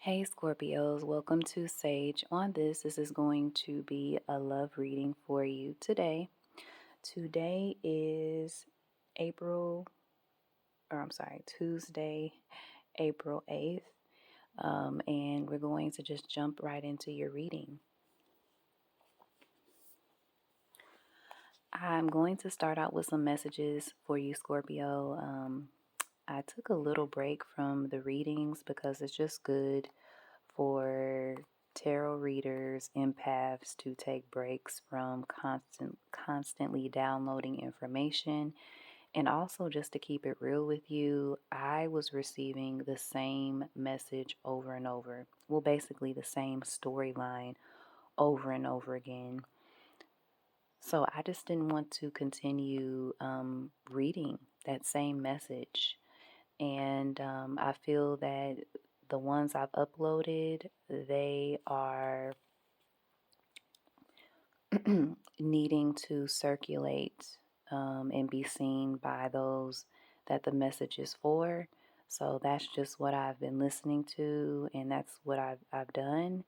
Hey Scorpios, welcome to Sage. This is going to be a love reading for you today. Today is April, Tuesday, April 8th, and we're going to just jump right into your reading. I'm going to start out with some messages for you, Scorpio. I took a little break from the readings because it's just good for tarot readers, empaths to take breaks from constantly downloading information. And also, just to keep it real with you, I was receiving the same message over and over. Well, basically, the same storyline over and over again. So I just didn't want to continue reading that same message. And I feel that the ones I've uploaded, they are needing to circulate and be seen by those that the message is for. So that's just what I've been listening to, and that's what I've done.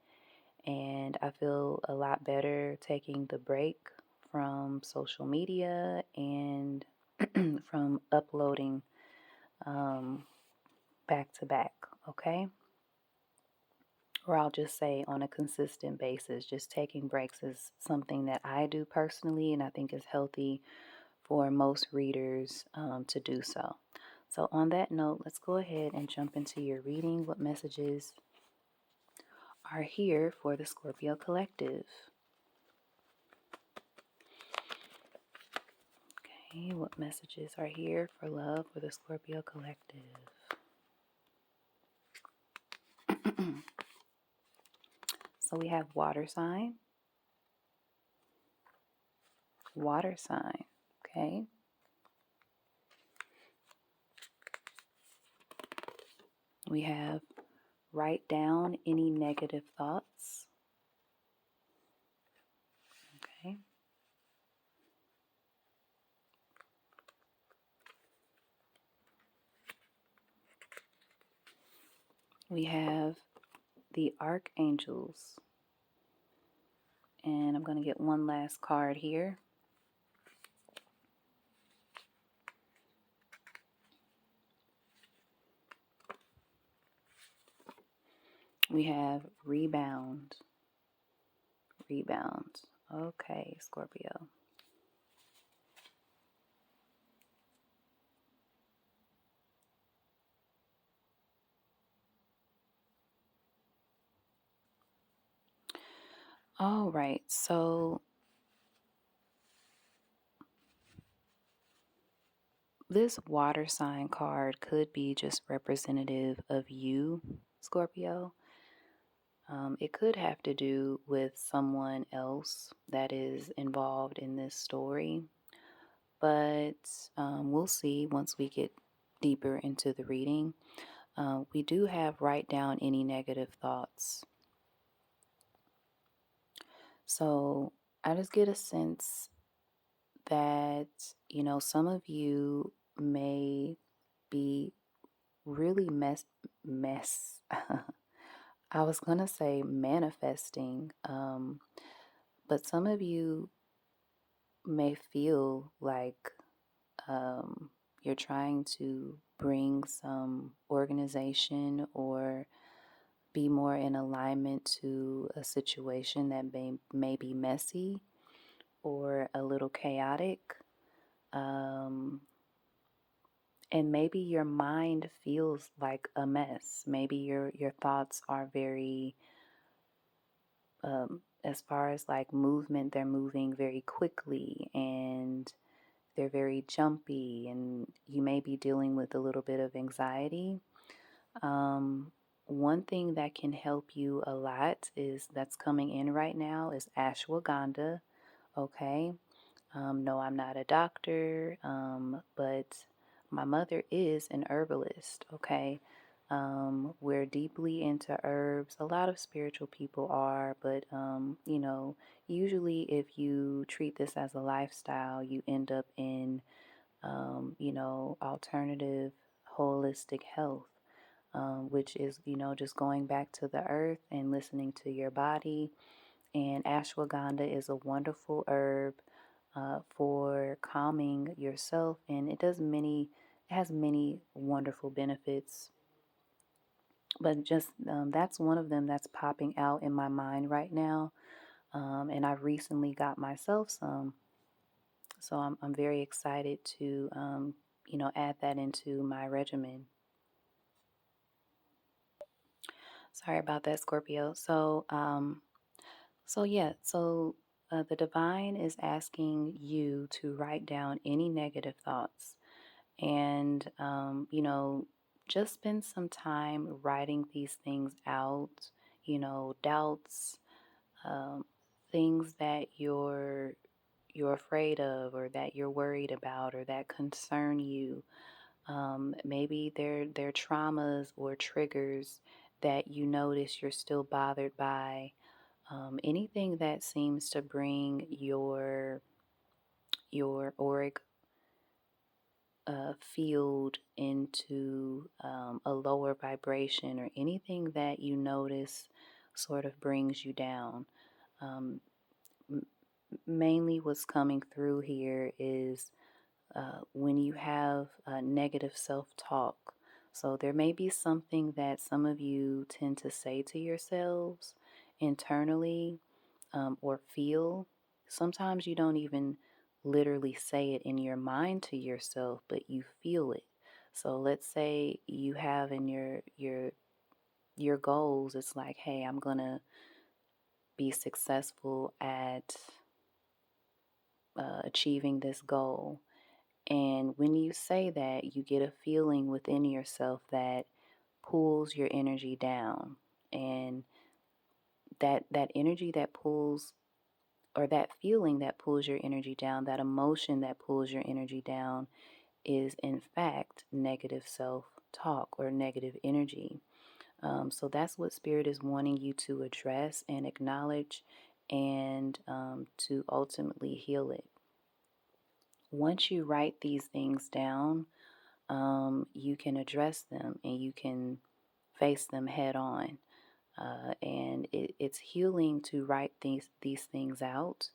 And I feel a lot better taking the break from social media and from uploading um, back to back, okay? Or I'll just say on a consistent basis. Just taking breaks is something that I do personally, and I think is healthy for most readers to do so. So, on that note, let's go ahead and jump into your reading. What messages are here for the Scorpio Collective? Okay, what messages are here for love for the Scorpio Collective? So, we have water sign, okay? We have write down any negative thoughts. Okay. We have the archangels. And I'm going to get one last card here. We have rebound. Rebound. Okay, Scorpio. All right, so this water sign card could be just representative of you, Scorpio. It could have to do with someone else that is involved in this story, but we'll see once we get deeper into the reading. We do have write down any negative thoughts. So I just get a sense that, some of you may be really mess. I was going to say manifesting, but some of you may feel like you're trying to bring some organization or be more in alignment to a situation that may be messy or a little chaotic. And maybe your mind feels like a mess. Maybe your thoughts are very, as far as like movement, they're moving very quickly and they're very jumpy, and you may be dealing with a little bit of anxiety. One thing that can help you a lot is that's coming in right now is ashwagandha. Okay. No, I'm not a doctor, but my mother is an herbalist. Okay. We're deeply into herbs. A lot of spiritual people are, but usually if you treat this as a lifestyle, you end up in alternative holistic health. which is, just going back to the earth and listening to your body. And ashwagandha is a wonderful herb for calming yourself, and it has many wonderful benefits. But just that's one of them that's popping out in my mind right now. And I recently got myself some, so I'm very excited to add that into my regimen. Sorry about that, Scorpio. So the divine is asking you to write down any negative thoughts and, just spend some time writing these things out, doubts, um, things that you're afraid of or that you're worried about or that concern you. Maybe they're traumas or triggers that you notice you're still bothered by. Anything that seems to bring your auric field into a lower vibration, or anything that you notice sort of brings you down. Um, m- Mainly, what's coming through here is when you have negative self talk. So, there may be something that some of you tend to say to yourselves internally or feel. Sometimes you don't even literally say it in your mind to yourself, but you feel it. So let's say you have in your goals, it's like, hey, I'm gonna be successful at achieving this goal. And when you say that, you get a feeling within yourself that pulls your energy down. And that energy that pulls, or that feeling that pulls your energy down, that emotion that pulls your energy down, is in fact negative self talk or negative energy. So that's what Spirit is wanting you to address and acknowledge, and to ultimately heal it. Once you write these things down, you can address them and you can face them head on. And it's healing to write these things out.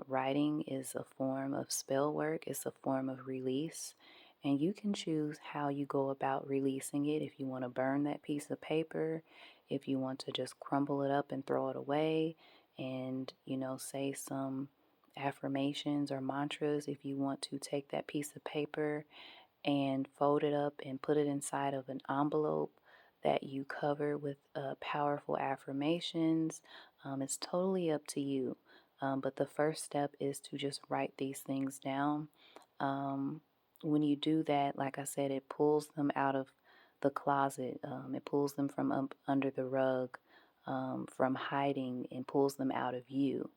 Writing is a form of spell work. It's a form of release, and you can choose how you go about releasing it. If you want to burn that piece of paper, if you want to just crumble it up and throw it away, and say some affirmations or mantras. If you want to take that piece of paper and fold it up and put it inside of an envelope that you cover with powerful affirmations. It's totally up to you. But the first step is to just write these things down. Um, when you do that, like I said, it pulls them out of the closet, it pulls them from up under the rug, from hiding, and pulls them out of you.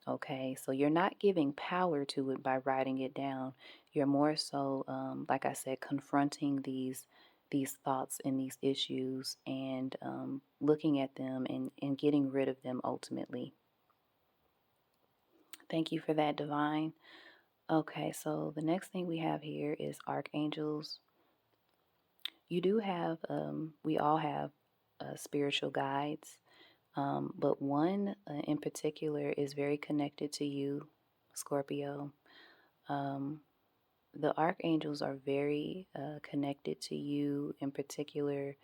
Okay, so you're not giving power to it by writing it down. You're more so, like I said, confronting these thoughts and these issues, and looking at them and getting rid of them ultimately. Thank you for that, Divine. Okay, so the next thing we have here is archangels. You do have, we all have spiritual guides, but one in particular is very connected to you, Scorpio. Um, the archangels are very connected to you in particular,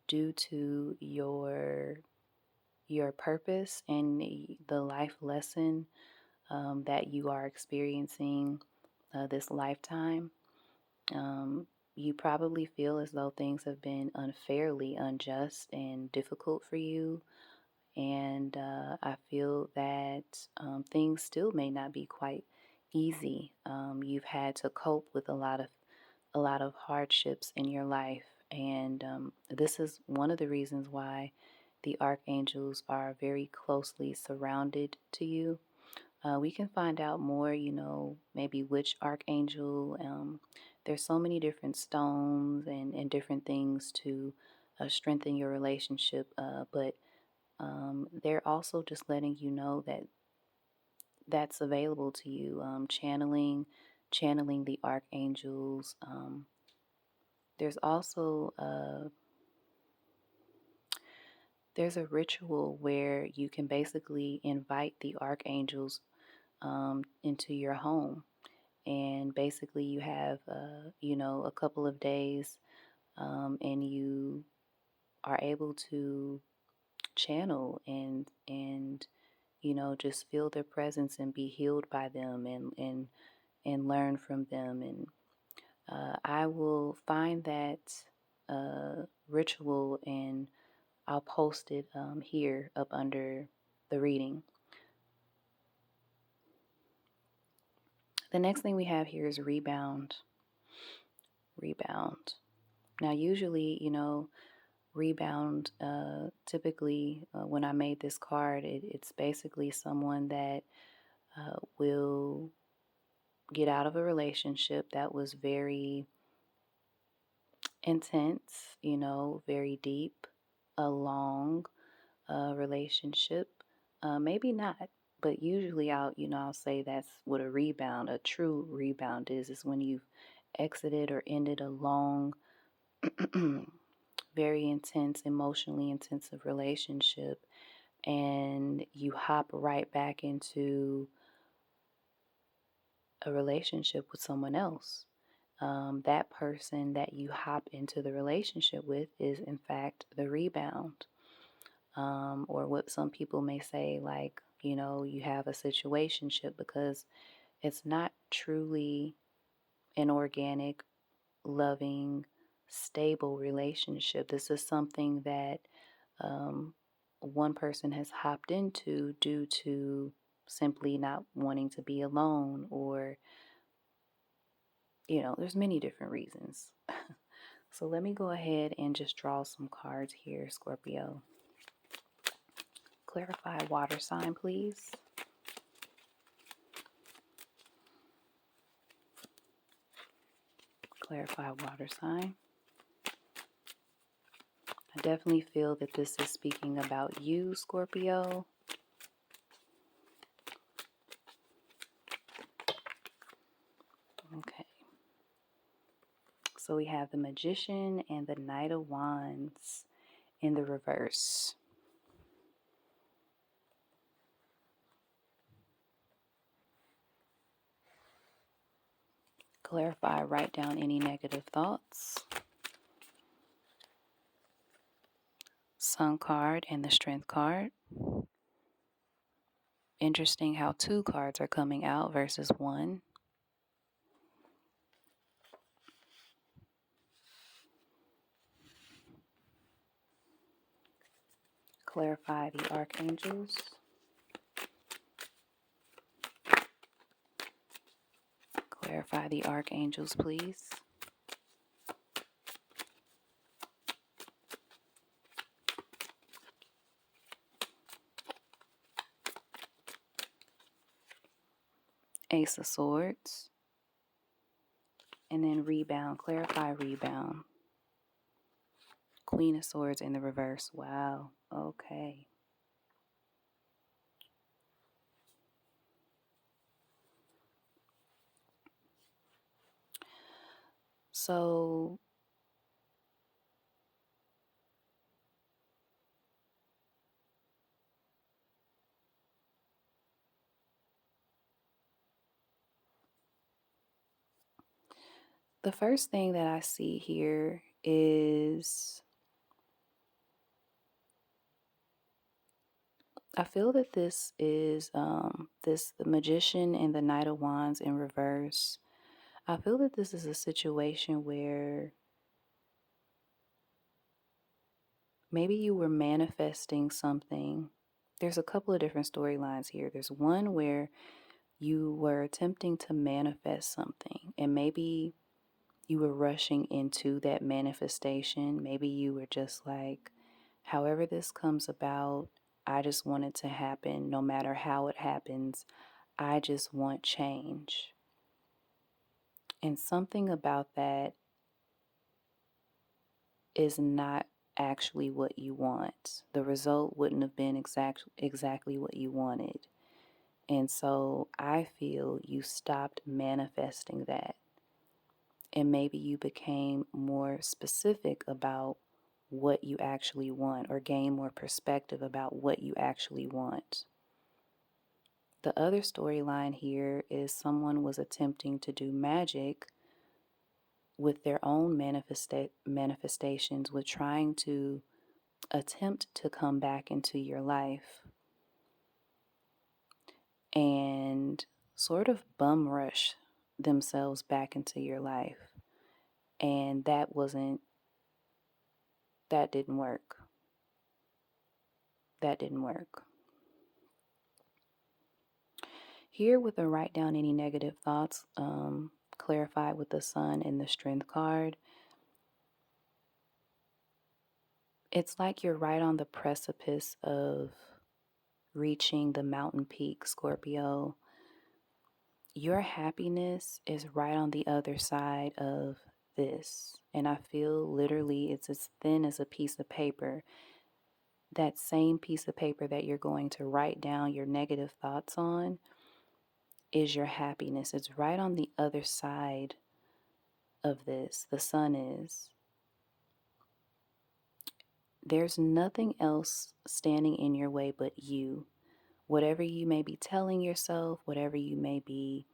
due to your purpose and the life lesson that you are experiencing this lifetime. Um, you probably feel as though things have been unfairly unjust and difficult for you. And I feel that things still may not be quite easy. You've had to cope with a lot of hardships in your life, and this is one of the reasons why the archangels are very closely surrounded to you. We can find out more, maybe which archangel. There's so many different stones and different things to strengthen your relationship, but they're also just letting you know that that's available to you. Channeling the archangels, There's also there's a ritual where you can basically invite the archangels into your home, and basically you have a couple of days, and you are able to channel and just feel their presence and be healed by them and learn from them. And I will find that ritual, and I'll post it here up under the reading. The next thing we have here is rebound. Rebound. Now, usually, rebound, typically, when I made this card, it's basically someone that will get out of a relationship that was very intense, very deep, a long relationship. Maybe not, but usually I'll say that's what a rebound, a true rebound is when you've exited or ended a long, very intense, emotionally intensive relationship, and you hop right back into a relationship with someone else. That person that you hop into the relationship with is, in fact, the rebound. Or what some people may say, like, you have a situationship, because it's not truly an organic, loving, stable relationship. This is something that um, one person has hopped into due to simply not wanting to be alone, or, there's many different reasons. So let me go ahead and just draw some cards here, Scorpio. Clarify water sign, please. Clarify water sign. I definitely feel that this is speaking about you, Scorpio. Okay. So we have the Magician and the Knight of Wands in the reverse. Clarify, write down any negative thoughts. Sun card and the Strength card. Interesting how 2 cards are coming out versus 1. Clarify the archangels. Clarify the archangels, please. Ace of Swords. And then rebound. Clarify rebound. Queen of Swords in the reverse. Wow. Okay. So the first thing that I see here is I feel that this is the Magician and the Knight of Wands in reverse. I feel that this is a situation where maybe you were manifesting something. There's a couple of different storylines here. There's one where you were attempting to manifest something, and maybe you were rushing into that manifestation. Maybe you were just like, however this comes about, I just want it to happen. No matter how it happens, I just want change. And something about that is not actually what you want. The result wouldn't have been exactly what you wanted. And so I feel you stopped manifesting that. and maybe you became more specific about what you actually want or gain more perspective about what you actually want. The other storyline here is someone was attempting to do magic with their own manifestations, with trying to attempt to come back into your life and sort of bum rush themselves back into your life. And that didn't work. That didn't work. Here with the write down any negative thoughts, clarified with the sun and the strength card, it's like you're right on the precipice of reaching the mountain peak, Scorpio. Your happiness is right on the other side of this. And I feel literally it's as thin as a piece of paper. That same piece of paper that you're going to write down your negative thoughts on is your happiness. It's right on the other side of this. The sun is. There's nothing else standing in your way but you. Whatever you may be telling yourself, whatever you may be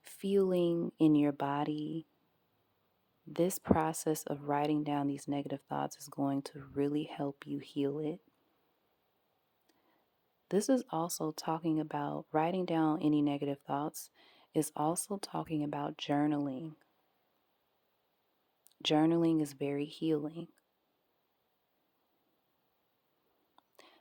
feeling in your body, this process of writing down these negative thoughts is going to really help you heal it. This is also talking about writing down any negative thoughts, is also talking about journaling. Journaling is very healing.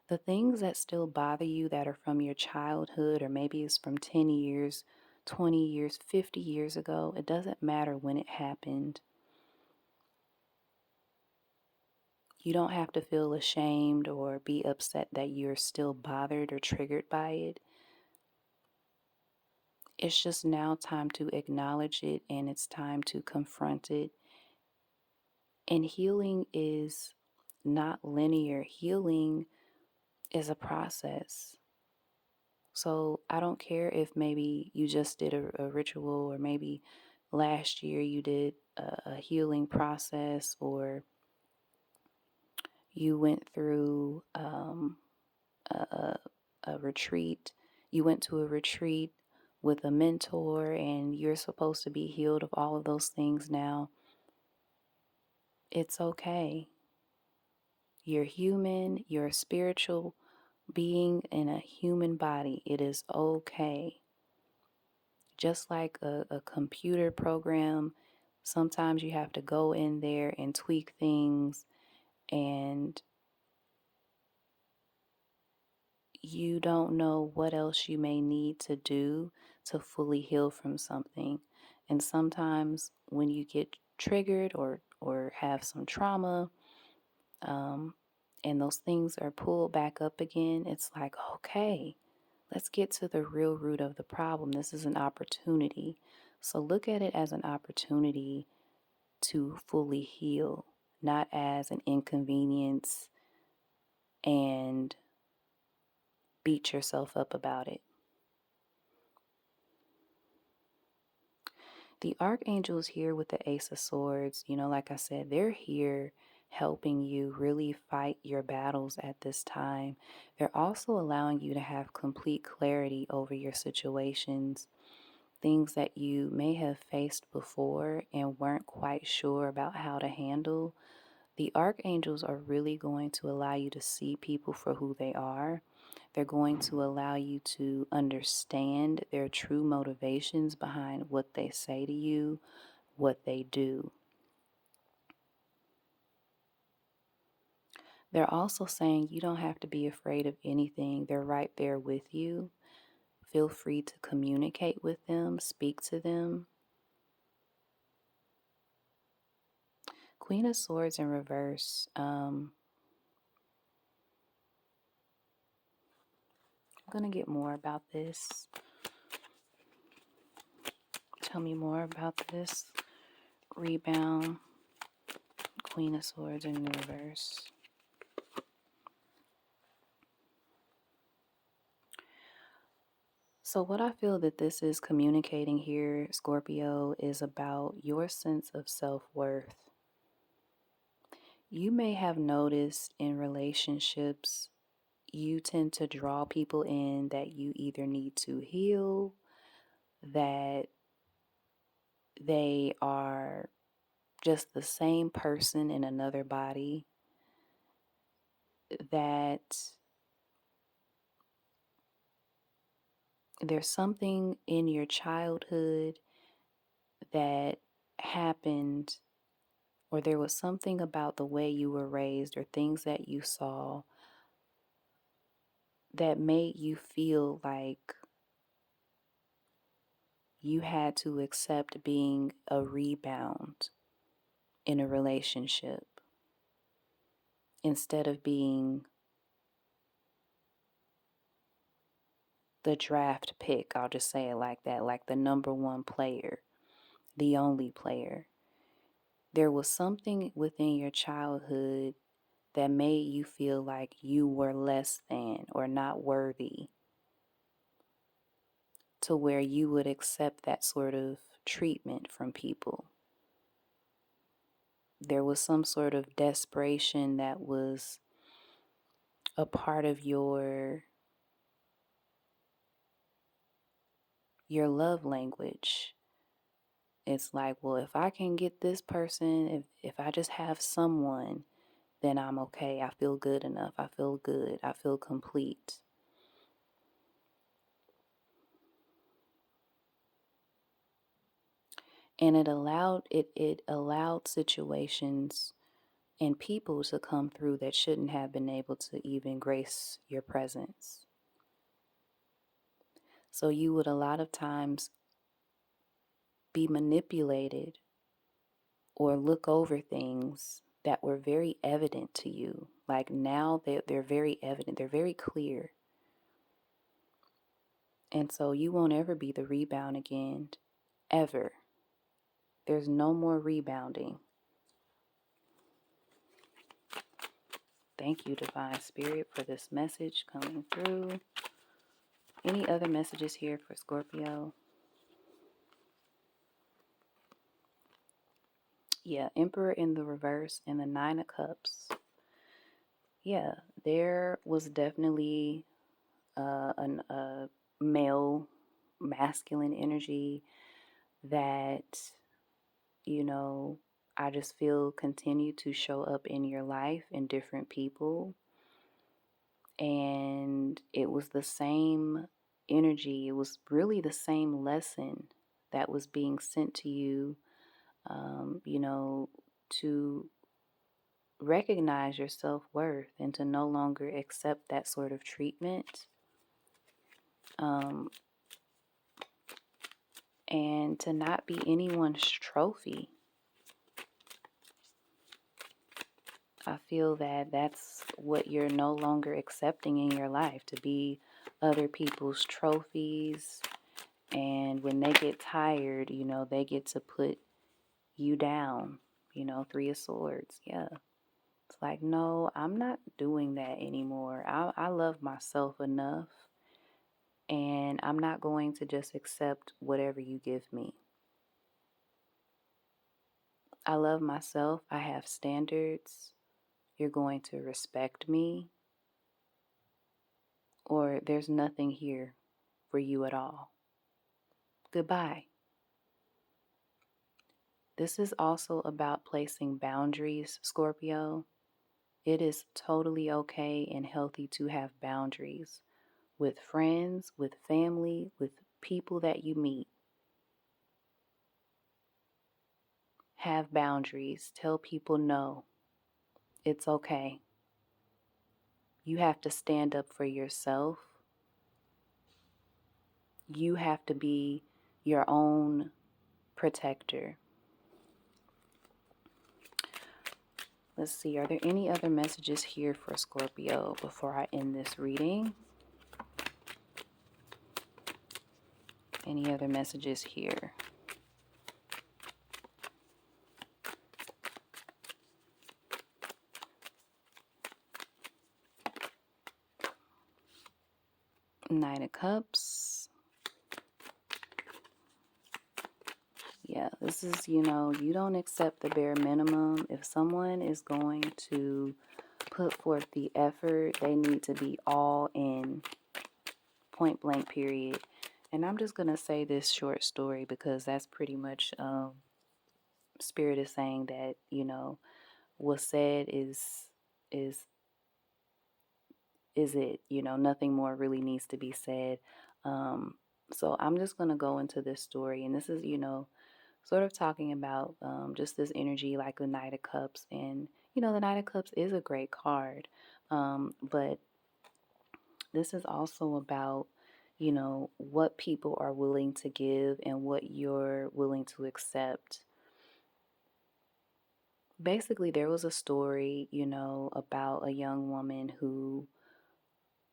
The things that still bother you that are from your childhood, or maybe it's from 10 years, 20 years, 50 years ago, it doesn't matter when it happened. You don't have to feel ashamed or be upset that you're still bothered or triggered by it. It's just now time to acknowledge it, and it's time to confront it. And healing is not linear. Healing is a process. So I don't care if maybe you just did a ritual, or maybe last year you did a healing process, or you went through a, a retreat. You went to a retreat with a mentor, and you're supposed to be healed of all of those things now. It's okay. You're human, you're a spiritual being in a human body. It is okay. Just like a computer program, sometimes you have to go in there and tweak things, and you don't know what else you may need to do to fully heal from something. And sometimes when you get triggered or have some trauma, and those things are pulled back up again, it's like, okay, let's get to the real root of the problem. This is an opportunity. So look at it as an opportunity to fully heal, not as an inconvenience and beat yourself up about it. The archangels here with the Ace of Swords, like I said, they're here helping you really fight your battles at this time. They're also allowing you to have complete clarity over your situations, things that you may have faced before and weren't quite sure about how to handle. The archangels are really going to allow you to see people for who they are. They're going to allow you to understand their true motivations behind what they say to you, what they do. They're also saying you don't have to be afraid of anything. They're right there with you. Feel free to communicate with them, speak to them. Queen of Swords in reverse. I'm going to get more about this. Tell me more about this. Rebound. Queen of Swords in reverse. So, what I feel that this is communicating here, Scorpio, is about your sense of self worth. You may have noticed in relationships, you tend to draw people in that you either need to heal, that they are just the same person in another body, that there's something in your childhood that happened, or there was something about the way you were raised or things that you saw that made you feel like you had to accept being a rebound in a relationship instead of being the draft pick. I'll just say it like that, like the number one player, the only player. There was something within your childhood that made you feel like you were less than or not worthy, to where you would accept that sort of treatment from people. There was some sort of desperation that was a part of your love language. It's like, well, if I can get this person, if I just have someone, then I'm okay. I feel good enough. I feel good. I feel complete. And it allowed situations and people to come through that shouldn't have been able to even grace your presence. So you would a lot of times be manipulated or look over things that were very evident to you. Like now they're very evident, they're very clear. And so you won't ever be the rebound again, ever. There's no more rebounding. Thank you, Divine Spirit, for this message coming through. Any other messages here for Scorpio? Yeah, Emperor in the reverse and the Nine of Cups. Yeah, there was definitely a male, masculine energy that, you know, I just feel continue to show up in your life in different people. And it was the same energy, it was really the same lesson that was being sent to you, to recognize your self worth and to no longer accept that sort of treatment. Um, and to not be anyone's trophy. I feel that that's what you're no longer accepting in your life, to be other people's trophies. And when they get tired, they get to put you down, Three of Swords. Yeah. It's like, no, I'm not doing that anymore. I love myself enough, and I'm not going to just accept whatever you give me. I love myself. I have standards. You're going to respect me, or there's nothing here for you at all. Goodbye. This is also about placing boundaries, Scorpio. It is totally okay and healthy to have boundaries with friends, with family, with people that you meet. Have boundaries. Tell people no. It's okay. You have to stand up for yourself. You have to be your own protector. Let's see, are there any other messages here for Scorpio before I end this reading? Any other messages here? Nine of Cups. Yeah, this is, you don't accept the bare minimum. If someone is going to put forth the effort, they need to be all in, point blank, period. And I'm just going to say this short story because that's pretty much, Spirit is saying that, what's said is is it, nothing more really needs to be said. Um, so I'm just going to go into this story. And this is, sort of talking about just this energy like the Knight of Cups. And, the Knight of Cups is a great card. But this is also about, what people are willing to give and what you're willing to accept. Basically, there was a story, about a young woman who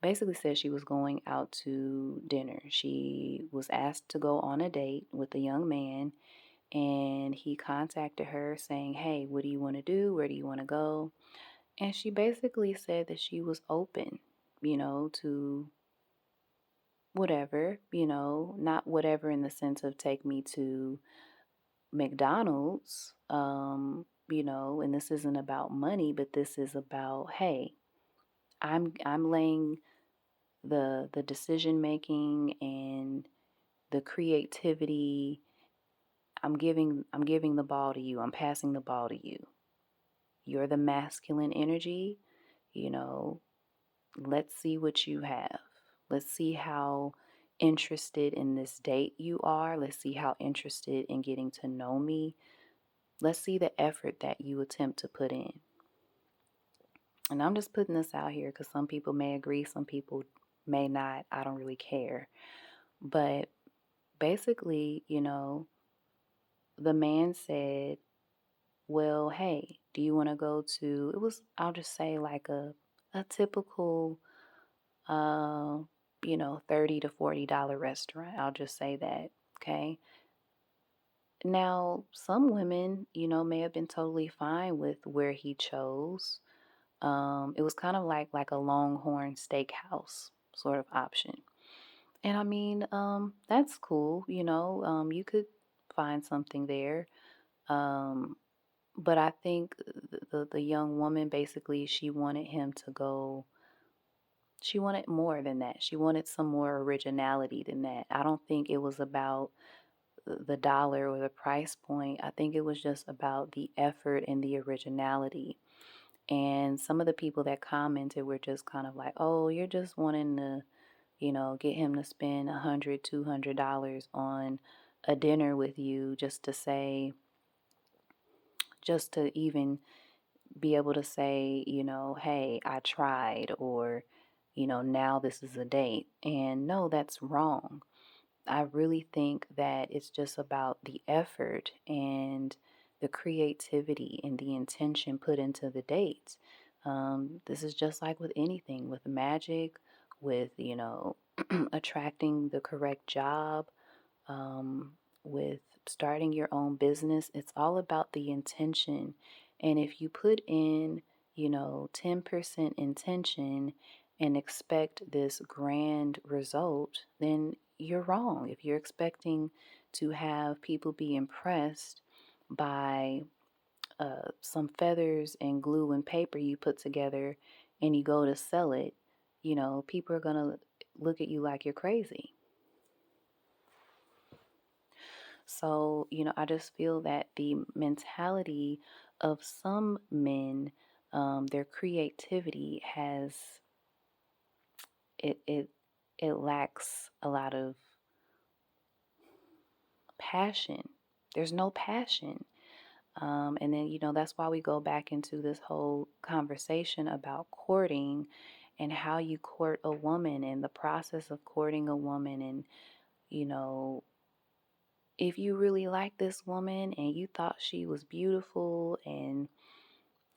basically said she was going out to dinner. She was asked to go on a date with a young man, and he contacted her saying, "Hey, what do you want to do? Where do you want to go?" And she basically said that she was open, to whatever, not whatever in the sense of take me to McDonald's, and this isn't about money, but this is about, hey, I'm laying the decision making and the creativity. I'm giving the ball to you. I'm passing the ball to you. You're the masculine energy, you know, let's see what you have. Let's see how interested in this date you are. Let's see how interested in getting to know me. Let's see the effort that you attempt to put in. And I'm just putting this out here because some people may agree, some people may not. I don't really care. But basically, the man said, well, hey, do you want to go to, it was, I'll just say like a typical, uh, $30 to $40 restaurant. I'll just say that. Okay. Now, some women, may have been totally fine with where he chose. It was kind of like a Longhorn Steakhouse sort of option. And I mean, that's cool, you could find something there. Um, but I think the young woman basically she wanted him to go. She wanted more than that. She wanted some more originality than that. I don't think it was about the dollar or the price point. I think it was just about the effort and the originality. And some of the people that commented were just kind of like, "Oh, you're just wanting to, get him to spend $100, $200 on a dinner with you just to say, just to even be able to say, hey, I tried," or, now this is a date. And no, that's wrong. I really think that it's just about the effort and the creativity and the intention put into the dates. This is just like with anything, with magic, with, attracting the correct job, um, with starting your own business. It's all about the intention. And if you put in, 10% intention and expect this grand result, then you're wrong. If you're expecting to have people be impressed by some feathers and glue and paper you put together and you go to sell it, people are going to look at you like you're crazy. So, I just feel that the mentality of some men, their creativity has it it lacks a lot of passion. There's no passion. And then, that's why we go back into this whole conversation about courting and how you court a woman and the process of courting a woman. And, you know, if you really like this woman and you thought she was beautiful and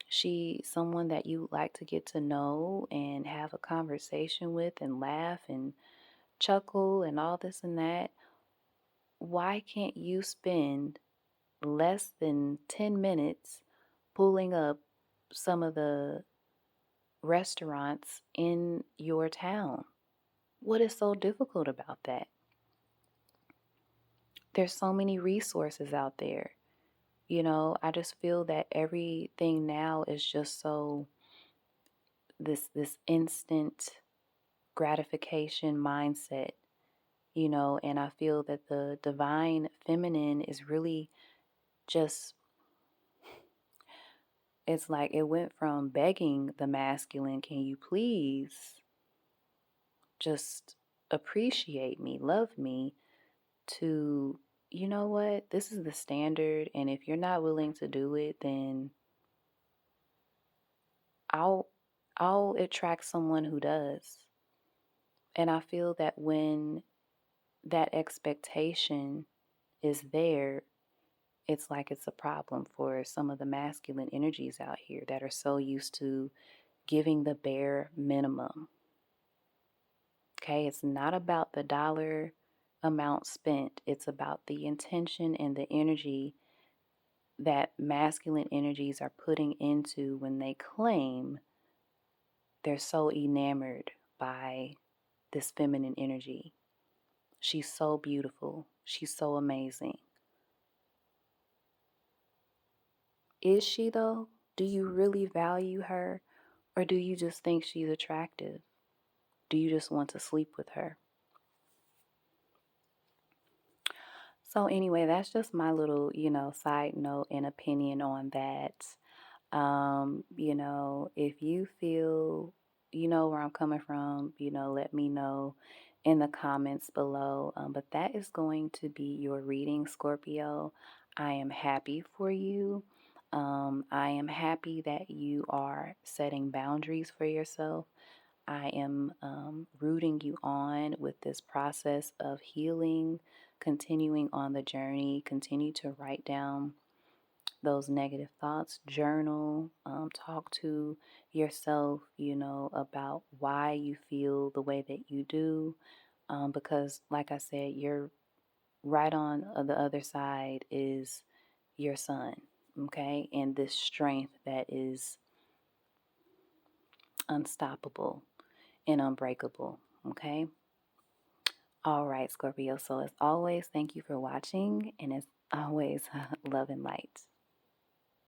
she someone that you like to get to know and have a conversation with and laugh and chuckle and all this and that, why can't you spend less than 10 minutes pulling up some of the restaurants in your town? What is so difficult about that? There's so many resources out there. I just feel that everything now is just so this instant gratification mindset, and I feel that the divine feminine is really just, it's like it went from begging the masculine, can you please just appreciate me, love me, to, you know what, this is the standard, and if you're not willing to do it, then I'll I'll attract someone who does. And I feel that when that expectation is there, it's like it's a problem for some of the masculine energies out here that are so used to giving the bare minimum. Okay, it's not about the dollar amount spent, it's about the intention and the energy that masculine energies are putting into when they claim they're so enamored by this feminine energy. She's so beautiful. She's so amazing. Is she, though? Do you really value her? Or do you just think she's attractive? Do you just want to sleep with her? So, anyway, that's just my little, side note and opinion on that. If you feel, where I'm coming from, let me know in the comments below. But that is going to be your reading, Scorpio. I am happy for you. I am happy that you are setting boundaries for yourself. I am rooting you on with this process of healing, continuing on the journey. Continue to write down those negative thoughts, journal, talk to yourself, about why you feel the way that you do. Because, like I said, you're right on the other side is your son, okay? And this strength that is unstoppable and unbreakable, okay? All right, Scorpio. So, as always, thank you for watching, and as always, love and light.